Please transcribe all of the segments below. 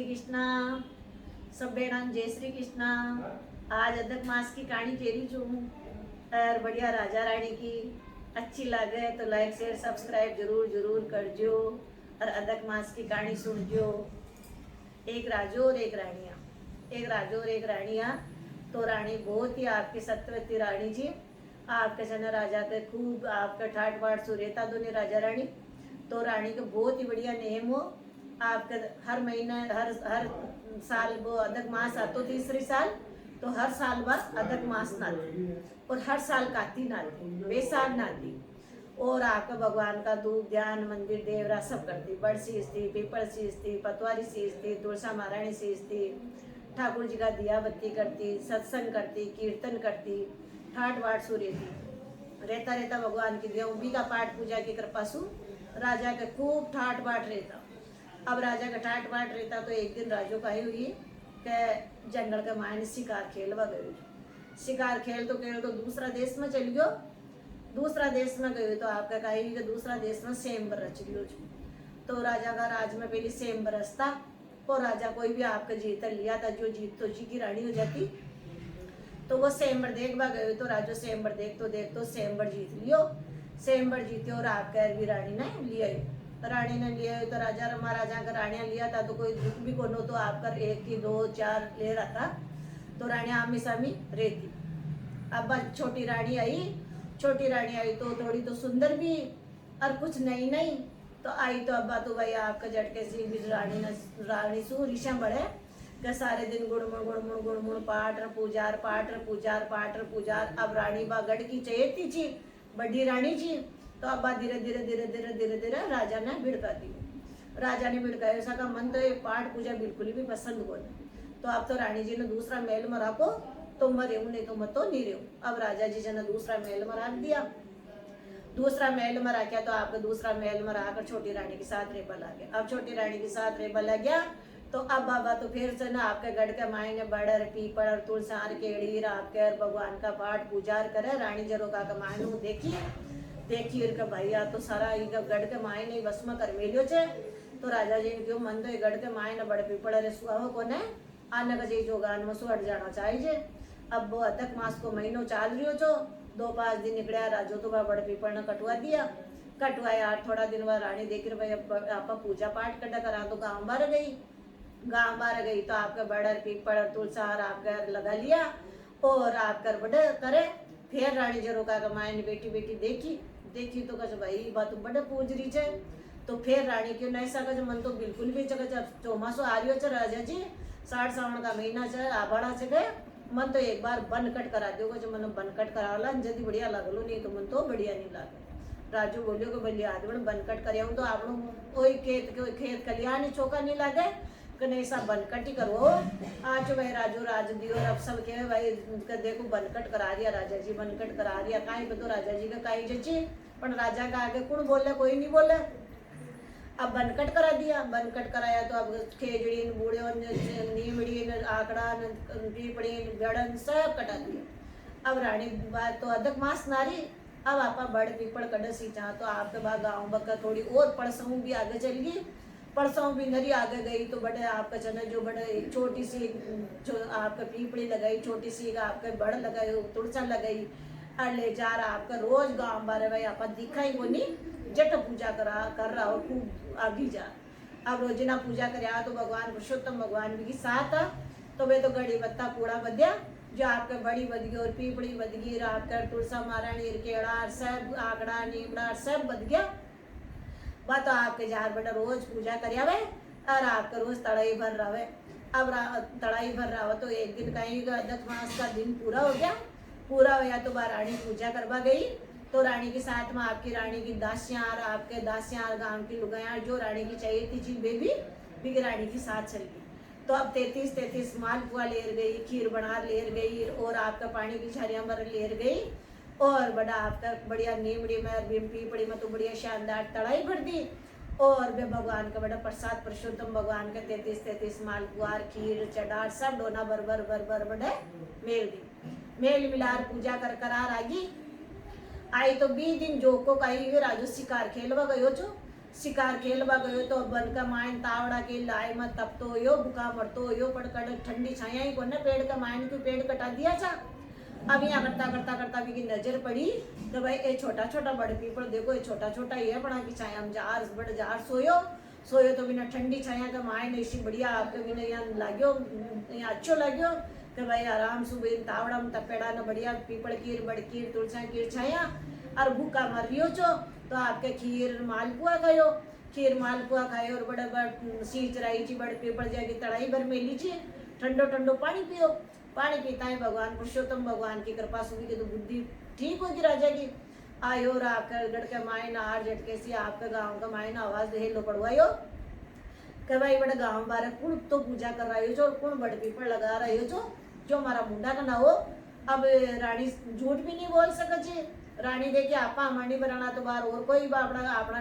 कृष्णा सब बेड़ान जय श्री कृष्णा। आज अदक मास की कहानी केरी जो और बढ़िया राजा रानी की अच्छी लगे तो लाइक शेयर सब्सक्राइब जरूर जरूर करजो और अदक मास की कहानी सुनजो। एक राजू और एक रानिया, एक राजू और एक रानिया। तो रानी बहुत ही आपकी सत्यवती रानी जी, आपके जना राजा के खूब आपका ठाट बाट सुरेता दोनों राजा रानी। तो रानी के बहुत ही बढ़िया नेम हो आपके। हर महीना हर हर साल वो अदक मास आतो तीसरी साल, तो हर साल बाद अदक मास नाती और हर साल काती नाती बेसाख नाती। और आपका भगवान का दूध ध्यान मंदिर देवरा सब करती, बड़ सीज थी, पीपल सीज थी, पतवारी सीज थी, तुलसा महारानी सीज थी, ठाकुर जी का दिया बत्ती करती, सत्संग करती, कीर्तन करती, ठाट बाट सूर्य थी रहता रहता भगवान की देवी का पाठ पूजा की कृपा सु राजा के खूब ठाट बाट रहता। अब राजा का ठाट बाट रहता तो एक दिन राजू कही हुई कि जंगल के मायने शिकार खेलवा गए। शिकार खेल तो दूसरा देश में चल गयो। दूसरा देश में गए तो आपका कही कि दूसरा देश में सेम बरस लियो। तो राजा का राज में पहले सेम बरस था और राजा कोई भी आपका जीत लिया था, जो जीत तो जी की रानी हो जाती। तो वो सेम्बर देखवा गए तो राजू सेम्बर देख तो सेम्बर जीत लियो। सेम्बर जीते और आपका भी रानी ने लिया। रानी ने लिया तो राजा महाराजा का रानिया लिया था तो कोई दुख भी कोनो तो आपका एक की दो चार ले रहा था। तो रानी आमी सामी रहती। अब छोटी रानी आई, छोटी रानी आई तो थोड़ी तो सुंदर भी और कुछ नई नई तो आई। तो अब्बा तो भाई आपका झटके से भी रानी सु ऋषा बढ़े के सारे दिन गुड़मुड़ पाठ पूजार। अब रानी बा गढ़ की चेती थी बड़ी रानी जी। तो अब धीरे धीरे राजा ने भिड़का दी। राजा ने भिड़काया ऐसा का मन तो ये पाठ पूजा बिल्कुल भी पसंद को नहीं। तो अब तो रानी जी ने दूसरा महल में रखो तो मैं रहूं नहीं तो मत तो नहीं रहूं। अब राजा जी ने दूसरा महल में रख दिया। दूसरा महल में रखा तो आपका दूसरा महल में रखकर छोटी रानी के साथ रेबा लग गया। अब छोटी रानी के साथ रेबा लग गया तो अब बाबा तो फिर से ना आपके गढ़ के मायने बड़र पीपल और तुलसार केड़ी आपके भगवान का पाठ पूजा करे। रानी जरोगा का मायनू देखी का भैया तो सारा गढ़ के मायने बस में कर मेलियो छे। तो राजा जी ने क्यों मन तो गढ़ के मायने बड़े पीपल रे सुहाव को ने आने का जी जोगान में सुहट जाना चाहिए। अब वो अदक मास को महीनों चाल रही हो जो 2-5 दिन निकलिया। राजो तो बड़े पीपल ने कटवा दिया। कटवाया थोड़ा दिन बाद रानी देखी भाई आप पूजा पाठ कर करा तो गाँव बार गई। गाँव बार गई तो आपका बड़र पीपल और तुलसार आपका लगा लिया और आप कर बड़े करे। फिर रानी जरोका का मायने बेटी देखी तो कच भाई बात तो बड़े पूज रही छे। तो फिर रानी क्यों नहीं सका मन तो बिल्कुल भी जगह चौमासो आ रही हो राजा जी, 60 सावन का महीना है आबाड़ा से गए मन तो एक बार बन कट करा दो जो मन बन कट करावला जल्दी बढ़िया लगलो नहीं तो मन तो बढ़िया नहीं लगे। राजू बोलियो कि भले आदमी बन कट कर तो आप कोई खेत कलियानी चौका नहीं लगे कि नहीं सब बनकट ही करो। आज भाई राजू राज दियो अब सब के भाई देखो बनकट करा दिया राजा जी, बनकट करा दिया काई बतो राजा जी का काई जची पर राजा का आगे कौन बोले, कोई नहीं बोले। अब बनकट करा दिया। बनकट कराया तो अब खेजड़ी बूढ़े नीमड़ी आकड़ा पीपड़ी गड़न सब कटा दिया। अब रानी बात तो अदक मास नारी। अब आपा बड़ पीपड़ कड़ सी चाह तो आपके बाद गाँव बक्का थोड़ी और परसों भी आगे चल गई। परसों भी नरी आगे गई तो बड़े आपका चना जो बड़े एक छोटी सी जो आपका पीपड़ी लगाई, छोटी सी आपके बड़ लगाई, तुलसा लगाई और ले जा रहा आपका रोज गाँव बारे भाई आप दिखा ही बोनी जट पूजा कर रहा हो खूब आगे जा। अब रोजिना पूजा कर तो भगवान पुरुषोत्तम भगवान भी साथ तो वे तो गड़ी बत्ता कूड़ा बद्या जो आपके बड़ी बदगी और पीपड़ी बदगी आपका तुलसा महारानी केड़ा सब आकड़ा नीमड़ा सब बद गया। वह तो आपके जार बड़ा रोज पूजा कर और आपका रोज तड़ाई भर रहा। अब तड़ाई भर रहा तो एक दिन कहीं अदक मास का दिन पूरा हो गया। पूरा हो गया तो वह रानी पूजा करवा गई। तो रानी के साथ में आपकी रानी की दासियां आपके दासियां गांव की लुगायां जो रानी की चाहिए थी चीज भी रानी के साथ चल गई। तो अब 33 मालपुआ लेर गई, खीर बना लेर गई और आपका पानी की झारियां भर लेर गई और बड़ा आपका बढ़िया नीमड़ी में पीपड़ी में तो बढ़िया शानदार तड़ाई भर दी। और वे भगवान का बड़ा प्रसाद पुरुषोत्तम भगवान के 33 मालपुआर खीर चढ़ार सब डोना भर बड़े मेल दी। मेल मिलार पूजा कर करार आगी आई तो 20 दिन जो को कही राजू शिकार खेलवा गयो छो। शिकार खेलवा गयो तो बन का माइन तावड़ा के लाए मत तब तो यो भूखा मरतो यो पड़कड़ ठंडी छाया ही कोने पेड़ का माइन क्यों पेड़ कटा दिया था। अब यहाँ करता करता करता भी की नजर पड़ी तो भाई ये छोटा छोटा बड़ पीपल देखो ये छोटा छोटा ही है बड़ा की छाया हम जार बड़ जार सोयो सोयो तो बिना ठंडी छाया का माइन ऐसी बढ़िया आपके बिना यहाँ लाग्यो यहाँ अच्छो लाग्यो कि भाई आराम से तावड़ा में तपेड़ा न बढ़िया पीपल कीर बड़कीर तुलसा कीर छाया और भूखा मर रियो छो तो आपके खीर मालपुआ खायो खीर मालपुआ खायो और बड़े बड़ सींच रही थी बड़े पीपल जाके तड़ाई भर में लीजिए ठंडो ठंडो पानी पियो पानी पीता है भगवान पुरुषोत्तम भगवान की कृपा सुनी की तो बुद्धि ठीक होगी राजा की आयो और आपका गढ़ के मायना आर झटके सी आपका गाँव का मायना आवाज दे लो पड़वायो कि भाई बड़े गाँव बारे कुण तो पूजा कर रही हो जो कुण बड़े पीपल लगा रही हो जो हमारा मुंडा का ना हो। अब रानी झूठ भी नहीं बोल सके रानी देखिए आपा हमारी बनाना तो बाहर और कोई अपना अपना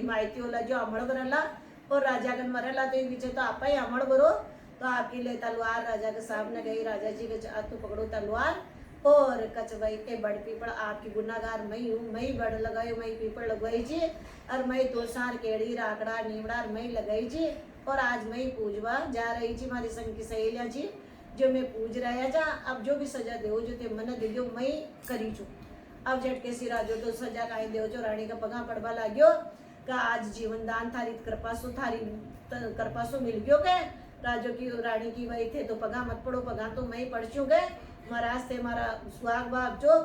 माहिती होला जो अमड़ बनला और राजा का मरला तो पीछे तो आपा ही अमड़ बरो तो आपके लिए तलवार राजा के सामने गई राजा जी के तू पकड़ो तलवार और कच भाई के बड़ पीपल आपकी गुनागार मई हूँ मई बड़ लगाई मई पीपल लगवाई जी और मई तुलसार केड़ी राकड़ा नीमड़ा मई लगाई जी और आज मई पूजवा जा रही जी हमारी संग की सहेलियाँ जी जो मैं पूज रहा जा अब जो भी सजा दो जो ते मन दे मई करी छू अब झटके सी राजो तो सजा काई दो जो रानी का पगा पड़वा लाग्यो का आज जीवन दान थारी कृपा सु थारी कृपा सु मिल गयो के राजो की रानी की वही थे तो पगा मत पड़ो पगा तो मैं पढ़ चू गए महाराज थे मारा सुहाग बाप जो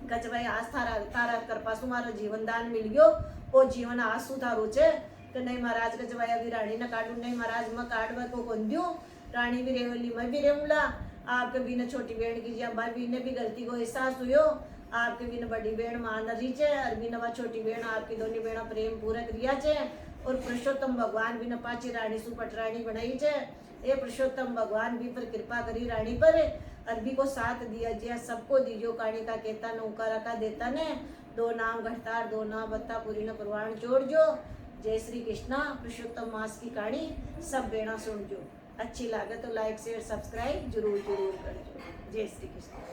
कच भाई आज थारा तारा कृपा सु मारा जीवन दान मिल गयो ओ जीवन आज सु थारो छे कि नहीं महाराज कच भाई अभी रानी ना काटू नहीं महाराज मैं काटवा को कौन दूं रानी भी रेवली मैं भी रेवला आपके बिना छोटी बहन की जी भाभी ने भी गलती को एहसास हुयो आपके बिना बड़ी बहन मान रही है और बिना वह छोटी बहन आपकी दोनों बहना प्रेम पूरा क्रिया है और पुरुषोत्तम भगवान बिना पाची रानी सुपट रानी बनाई है ये पुरुषोत्तम भगवान भी पर कृपा करी रानी पर अरबी को साथ दिया जिया सबको दीजो काणी का कहता नौकारा का देता ने दो नाम घटार दो नाम बत्ता पूरी न प्रवाण जोड़ जो जय श्री कृष्णा पुरुषोत्तम मास की कहानी सब बेड़ा सुन जो अच्छी लगे तो लाइक शेयर सब्सक्राइब जरूर जरूर कर जो जय श्री कृष्ण।